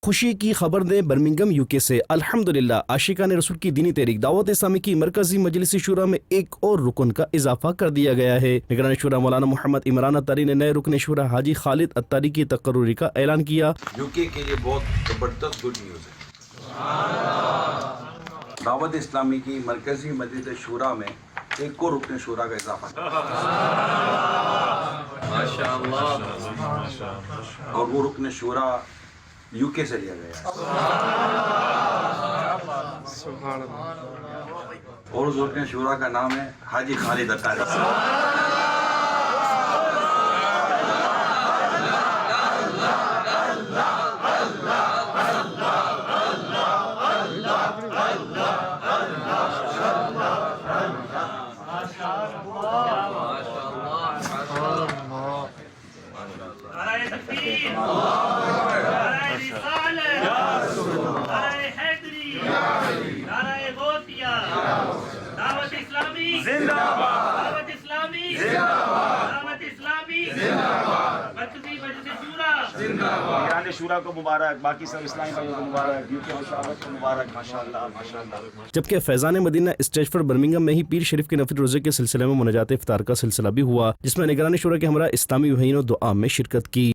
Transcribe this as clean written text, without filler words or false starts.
خوشی کی خبر دیں برمنگم یوکے سے۔ الحمدللہ عاشقان رسول کی دینی تحریک دعوت اسلامی کی مرکزی مجلس شورا میں ایک اور رکن کا اضافہ کر دیا گیا ہے۔ نگران شورا مولانا محمد عمران اتاری نے نئے رکن شورا حاجی خالد اتاری کی تقرری کا اعلان کیا۔ یوکے کے لیے بہت زبردست گڈ نیوز ہے۔ دعوت اسلامی کی مرکزی مجلس شورا میں ایک اور رکن شورا کا اضافہ اور وہ رکن شورا یوکے سے لیا گیا اور اس رکن شورا کا نام ہے حاجی خالد اتاری۔ نگران شورا کو مبارک، باقی سب اسلامی بھائیوں کو مبارک، یوکے مشاورت کو مبارک، ماشاءاللہ ماشاءاللہ۔ جبکہ فیضان مدینہ اسٹیج پر برمنگم میں ہی پیر شریف کے نفل روزے کے سلسلے میں مناجات افطار کا سلسلہ بھی ہوا، جس میں نگران شورا کے ہمراہ اسلامی بھائیوں نے دعا میں شرکت کی۔